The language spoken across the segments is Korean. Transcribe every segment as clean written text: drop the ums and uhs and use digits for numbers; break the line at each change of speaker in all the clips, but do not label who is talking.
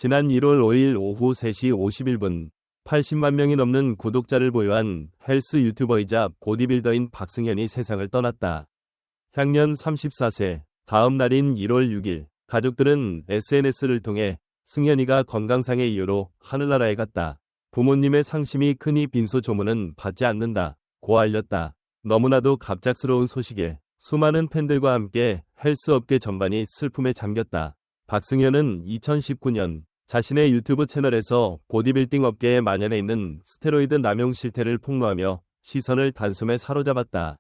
지난 1월 5일 오후 3시 51분 80만 명이 넘는 구독자를 보유한 헬스 유튜버이자 보디빌더인 박승현이 세상을 떠났다. 향년 34세, 다음 날인 1월 6일, 가족들은 SNS를 통해 승현이가 건강상의 이유로 하늘나라에 갔다. 부모님의 상심이 크니 빈소조문은 받지 않는다. 고 알렸다. 너무나도 갑작스러운 소식에 수많은 팬들과 함께 헬스업계 전반이 슬픔에 잠겼다. 박승현은 2019년 자신의 유튜브 채널에서 보디빌딩 업계에 만연해 있는 스테로이드 남용 실태를 폭로하며 시선을 단숨에 사로잡았다.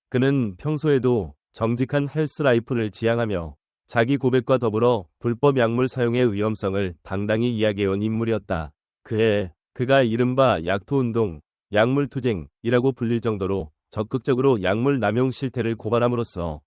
그는 평소에도 정직한 헬스 라이프를 지향하며 자기 고백과 더불어 불법 약물 사용의 위험성을 당당히 이야기해온 인물이었다. 그가 이른바 약투운동, 약물투쟁이라고 불릴 정도로 적극적으로 약물 남용 실태를 고발함으로써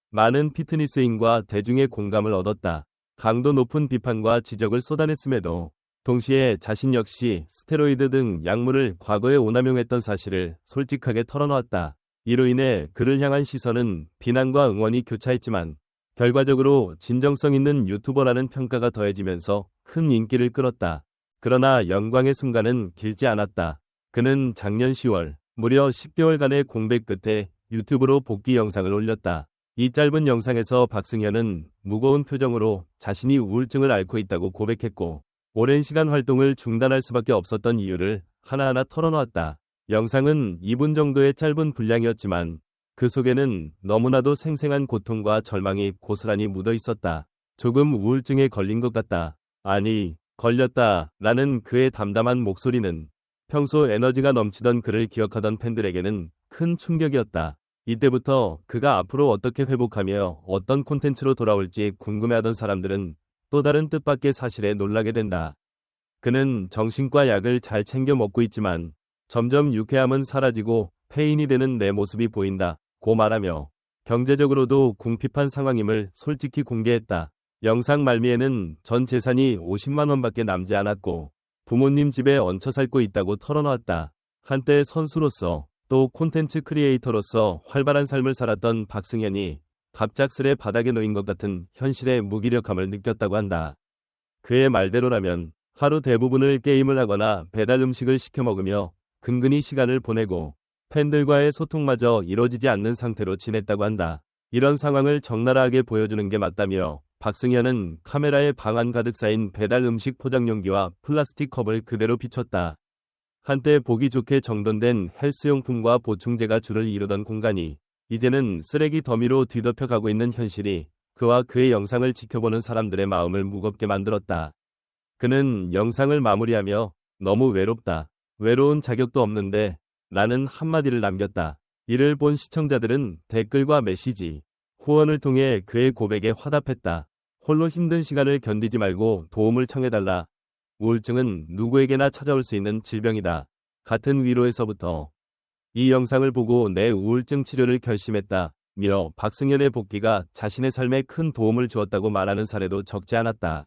많은 피트니스인과 대중의 공감을 얻었다. 강도 높은 비판과 지적을 쏟아냈음에도 동시에 자신 역시 스테로이드 등 약물을 과거에 오남용했던 사실을 솔직하게 털어놓았다. 이로 인해 그를 향한 시선은 비난과 응원이 교차했지만 결과적으로 진정성 있는 유튜버라는 평가가 더해지면서 큰 인기를 끌었다. 그러나 영광의 순간은 길지 않았다. 그는 작년 10월 무려 10개월간의 공백 끝에 유튜브로 복귀 영상을 올렸다. 이 짧은 영상에서 박승현은 무거운 표정으로 자신이 우울증을 앓고 있다고 고백했고 오랜 시간 활동을 중단할 수밖에 없었던 이유를 하나하나 털어놓았다. 영상은 2분 정도의 짧은 분량이었지만 그 속에는 너무나도 생생한 고통과 절망이 고스란히 묻어 있었다. 조금 우울증에 걸린 것 같다. 아니, 걸렸다. 라는 그의 담담한 목소리는 평소 에너지가 넘치던 그를 기억하던 팬들에게는 큰 충격이었다. 이때부터 그가 앞으로 어떻게 회복하며 어떤 콘텐츠로 돌아올지 궁금해하던 사람들은 또 다른 뜻밖의 사실에 놀라게 된다. 그는 정신과 약을 잘 챙겨 먹고 있지만 점점 유쾌함은 사라지고 폐인이 되는 내 모습이 보인다. 고 말하며 경제적으로도 궁핍한 상황임을 솔직히 공개했다. 영상 말미에는 전 재산이 50만 원밖에 남지 않았고 부모님 집에 얹혀 살고 있다고 털어놓았다. 한때 선수로서 또 콘텐츠 크리에이터로서 활발한 삶을 살았던 박승현이 갑작스레 바닥에 놓인 것 같은 현실의 무기력함을 느꼈다고 한다. 그의 말대로라면 하루 대부분을 게임을 하거나 배달 음식을 시켜 먹으며 근근히 시간을 보내고 팬들과의 소통마저 이루어지지 않는 상태로 지냈다고 한다. 이런 상황을 적나라하게 보여주는 게 맞다며 박승현은 카메라에 방안 가득 쌓인 배달 음식 포장용기와 플라스틱 컵을 그대로 비췄다. 한때 보기 좋게 정돈된 헬스용품과 보충제가 줄을 이루던 공간이 이제는 쓰레기 더미로 뒤덮여가고 있는 현실이 그와 그의 영상을 지켜보는 사람들의 마음을 무겁게 만들었다. 그는 영상을 마무리하며 너무 외롭다. 외로운 자격도 없는데 라는 한마디를 남겼다. 이를 본 시청자들은 댓글과 메시지, 후원을 통해 그의 고백에 화답했다. 홀로 힘든 시간을 견디지 말고 도움을 청해달라. 우울증은 누구에게나 찾아올 수 있는 질병이다. 같은 위로에서부터 이 영상을 보고 내 우울증 치료를 결심했다. 며 박승현의 복귀가 자신의 삶에 큰 도움을 주었다고 말하는 사례도 적지 않았다.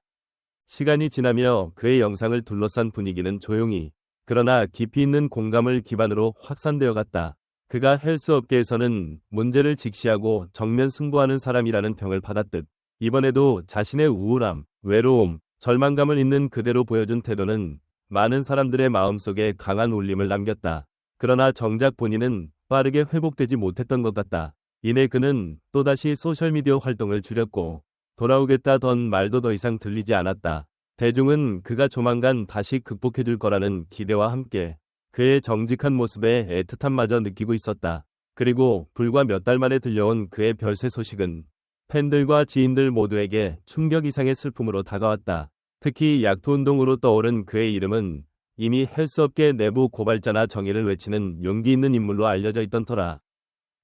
시간이 지나며 그의 영상을 둘러싼 분위기는 조용히 그러나 깊이 있는 공감을 기반으로 확산되어 갔다. 그가 헬스업계에서는 문제를 직시하고 정면 승부하는 사람이라는 평을 받았듯 이번에도 자신의 우울함, 외로움, 절망감을 있는 그대로 보여준 태도는 많은 사람들의 마음속에 강한 울림을 남겼다. 그러나 정작 본인은 빠르게 회복되지 못했던 것 같다. 이내 그는 또다시 소셜미디어 활동을 줄였고 돌아오겠다던 말도 더 이상 들리지 않았다. 대중은 그가 조만간 다시 극복해줄 거라는 기대와 함께 그의 정직한 모습에 애틋함마저 느끼고 있었다. 그리고 불과 몇 달 만에 들려온 그의 별세 소식은 팬들과 지인들 모두에게 충격 이상의 슬픔으로 다가왔다. 특히 약투운동으로 떠오른 그의 이름은 이미 헬스업계 내부 고발자나 정의를 외치는 용기 있는 인물로 알려져 있던 터라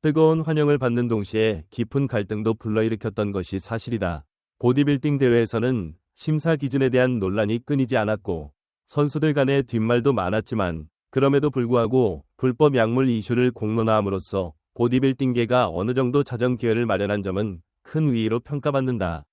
뜨거운 환영을 받는 동시에 깊은 갈등도 불러일으켰던 것이 사실이다. 보디빌딩 대회에서는 심사 기준에 대한 논란이 끊이지 않았고 선수들 간의 뒷말도 많았지만 그럼에도 불구하고 불법 약물 이슈를 공론화함으로써 보디빌딩계가 어느 정도 자정 기회를 마련한 점은 큰 위의로 평가받는다.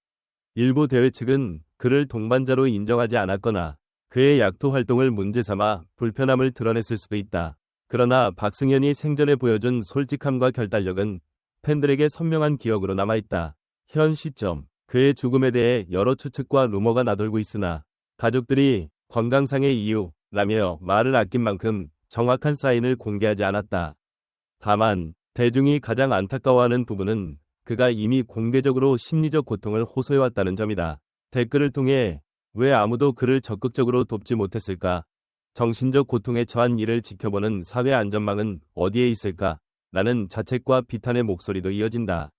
일부 대회 측은 그를 동반자로 인정하지 않았거나 그의 약투 활동을 문제삼아 불편함을 드러냈을 수도 있다. 그러나 박승현이 생전에 보여준 솔직함과 결단력은 팬들에게 선명한 기억으로 남아있다. 현 시점, 그의 죽음에 대해 여러 추측과 루머가 나돌고 있으나 가족들이 건강상의 이유라며 말을 아낀 만큼 정확한 사인을 공개하지 않았다. 다만 대중이 가장 안타까워하는 부분은 그가 이미 공개적으로 심리적 고통을 호소해왔다는 점이다. 댓글을 통해 왜 아무도 그를 적극적으로 돕지 못했을까? 정신적 고통에 처한 이를 지켜보는 사회 안전망은 어디에 있을까? 라는 자책과 비탄의 목소리도 이어진다.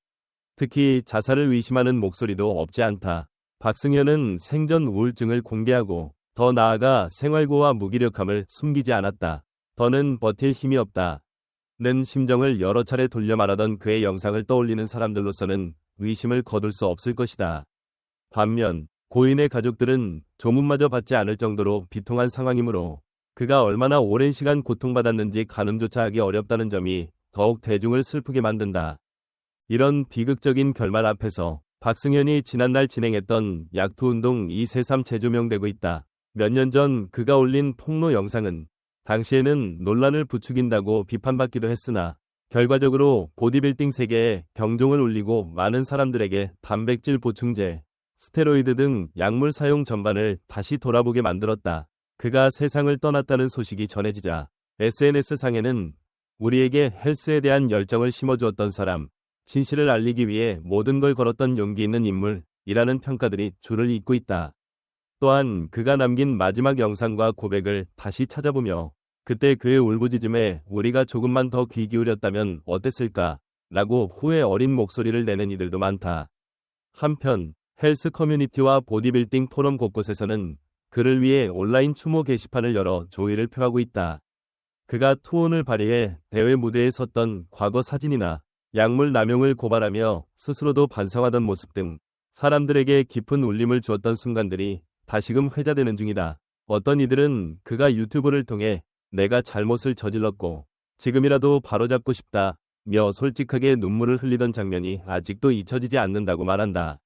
특히 자살을 의심하는 목소리도 없지 않다. 박승현은 생전 우울증을 공개하고 더 나아가 생활고와 무기력함을 숨기지 않았다. 더는 버틸 힘이 없다. 는 심정을 여러 차례 돌려 말하던 그의 영상을 떠올리는 사람들로서는 의심을 거둘 수 없을 것이다. 반면 고인의 가족들은 조문마저 받지 않을 정도로 비통한 상황이므로 그가 얼마나 오랜 시간 고통받았는지 가늠조차 하기 어렵다는 점이 더욱 대중을 슬프게 만든다. 이런 비극적인 결말 앞에서 박승현이 지난날 진행했던 약투운동 233 재조명되고 있다. 몇 년 전 그가 올린 폭로 영상은 당시에는 논란을 부추긴다고 비판받기도 했으나 결과적으로 보디빌딩 세계에 경종을 울리고 많은 사람들에게 단백질 보충제, 스테로이드 등 약물 사용 전반을 다시 돌아보게 만들었다. 그가 세상을 떠났다는 소식이 전해지자 SNS상에는 우리에게 헬스에 대한 열정을 심어주었던 사람, 진실을 알리기 위해 모든 걸 걸었던 용기 있는 인물이라는 평가들이 줄을 잇고 있다. 또한 그가 남긴 마지막 영상과 고백을 다시 찾아보며 그때 그의 울부짖음에 우리가 조금만 더 귀 기울였다면 어땠을까? 라고 후회 어린 목소리를 내는 이들도 많다. 한편 헬스 커뮤니티와 보디빌딩 포럼 곳곳에서는 그를 위해 온라인 추모 게시판을 열어 조의를 표하고 있다. 그가 투혼을 발휘해 대회 무대에 섰던 과거 사진이나 약물 남용을 고발하며 스스로도 반성하던 모습 등 사람들에게 깊은 울림을 주었던 순간들이 다시금 회자되는 중이다. 어떤 이들은 그가 유튜브를 통해 내가 잘못을 저질렀고 지금이라도 바로잡고 싶다며 솔직하게 눈물을 흘리던 장면이 아직도 잊혀지지 않는다고 말한다.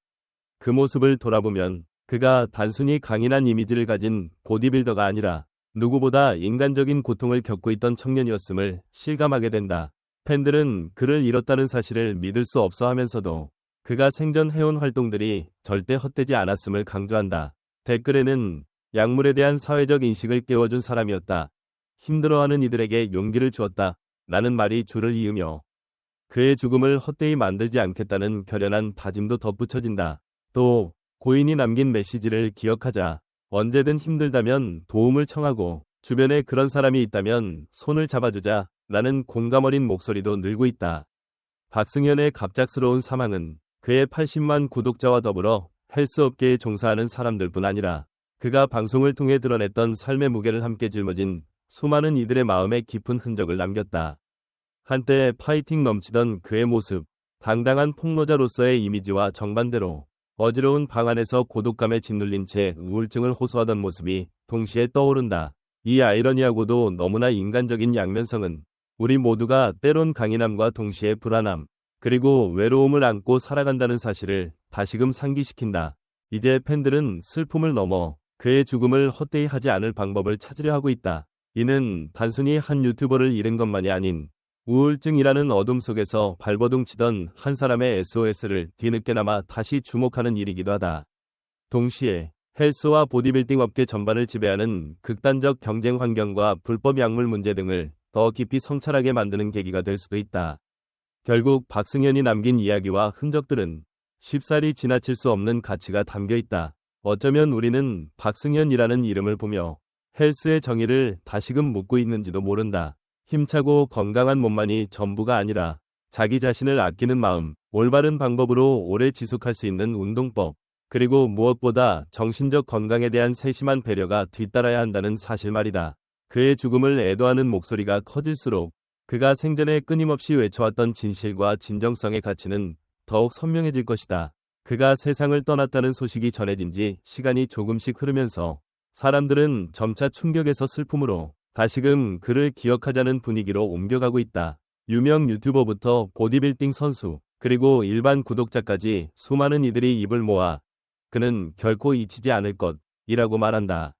그 모습을 돌아보면 그가 단순히 강인한 이미지를 가진 보디빌더가 아니라 누구보다 인간적인 고통을 겪고 있던 청년이었음을 실감하게 된다. 팬들은 그를 잃었다는 사실을 믿을 수 없어 하면서도 그가 생전 해온 활동들이 절대 헛되지 않았음을 강조한다. 댓글에는 약물에 대한 사회적 인식을 깨워준 사람이었다. 힘들어하는 이들에게 용기를 주었다. 라는 말이 줄을 이으며 그의 죽음을 헛되이 만들지 않겠다는 결연한 다짐도 덧붙여진다. 또 고인이 남긴 메시지를 기억하자. 언제든 힘들다면 도움을 청하고 주변에 그런 사람이 있다면 손을 잡아주자. 라는 공감 어린 목소리도 늘고 있다. 박승현의 갑작스러운 사망은 그의 80만 구독자와 더불어 헬스업계에 종사하는 사람들뿐 아니라 그가 방송을 통해 드러냈던 삶의 무게를 함께 짊어진 수많은 이들의 마음에 깊은 흔적을 남겼다. 한때 파이팅 넘치던 그의 모습, 당당한 폭로자로서의 이미지와 정반대로 어지러운 방 안에서 고독감에 짓눌린 채 우울증을 호소하던 모습이 동시에 떠오른다. 이 아이러니하고도 너무나 인간적인 양면성은 우리 모두가 때론 강인함과 동시에 불안함, 그리고 외로움을 안고 살아간다는 사실을 다시금 상기시킨다. 이제 팬들은 슬픔을 넘어 그의 죽음을 헛되이 하지 않을 방법을 찾으려 하고 있다. 이는 단순히 한 유튜버를 잃은 것만이 아닌 우울증이라는 어둠 속에서 발버둥치던 한 사람의 SOS를 뒤늦게나마 다시 주목하는 일이기도 하다. 동시에 헬스와 보디빌딩 업계 전반을 지배하는 극단적 경쟁 환경과 불법 약물 문제 등을 더 깊이 성찰하게 만드는 계기가 될 수도 있다. 결국 박승현이 남긴 이야기와 흔적들은 쉽사리 지나칠 수 없는 가치가 담겨 있다. 어쩌면 우리는 박승현이라는 이름을 보며 헬스의 정의를 다시금 묻고 있는지도 모른다. 힘차고 건강한 몸만이 전부가 아니라 자기 자신을 아끼는 마음, 올바른 방법으로 오래 지속할 수 있는 운동법, 그리고 무엇보다 정신적 건강에 대한 세심한 배려가 뒤따라야 한다는 사실 말이다. 그의 죽음을 애도하는 목소리가 커질수록 그가 생전에 끊임없이 외쳐왔던 진실과 진정성의 가치는 더욱 선명해질 것이다. 그가 세상을 떠났다는 소식이 전해진 지 시간이 조금씩 흐르면서 사람들은 점차 충격에서 슬픔으로 다시금 그를 기억하자는 분위기로 옮겨가고 있다. 유명 유튜버부터 보디빌딩 선수, 그리고 일반 구독자까지 수많은 이들이 입을 모아 그는 결코 잊히지 않을 것이라고 말한다.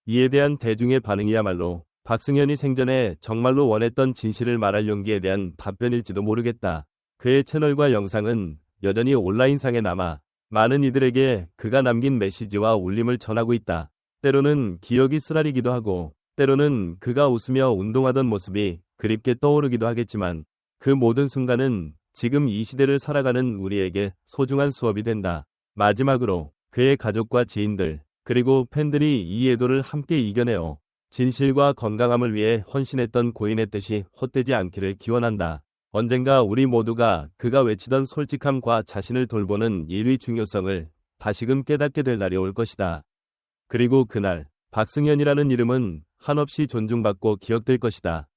이에 대한 대중의 반응이야말로 박승현이 생전에 정말로 원했던 진실을 말할 용기에 대한 답변일지도 모르겠다. 그의 채널과 영상은 여전히 온라인상에 남아 많은 이들에게 그가 남긴 메시지와 울림을 전하고 있다. 때로는 기억이 쓰라리기도 하고, 때로는 그가 웃으며 운동하던 모습이 그립게 떠오르기도 하겠지만, 그 모든 순간은 지금 이 시대를 살아가는 우리에게 소중한 수업이 된다. 마지막으로 그의 가족과 지인들, 그리고 팬들이 이 애도를 함께 이겨내어 진실과 건강함을 위해 헌신했던 고인의 뜻이 헛되지 않기를 기원한다. 언젠가 우리 모두가 그가 외치던 솔직함과 자신을 돌보는 일의 중요성을 다시금 깨닫게 될 날이 올 것이다. 그리고 그날 박승현이라는 이름은 한없이 존중받고 기억될 것이다.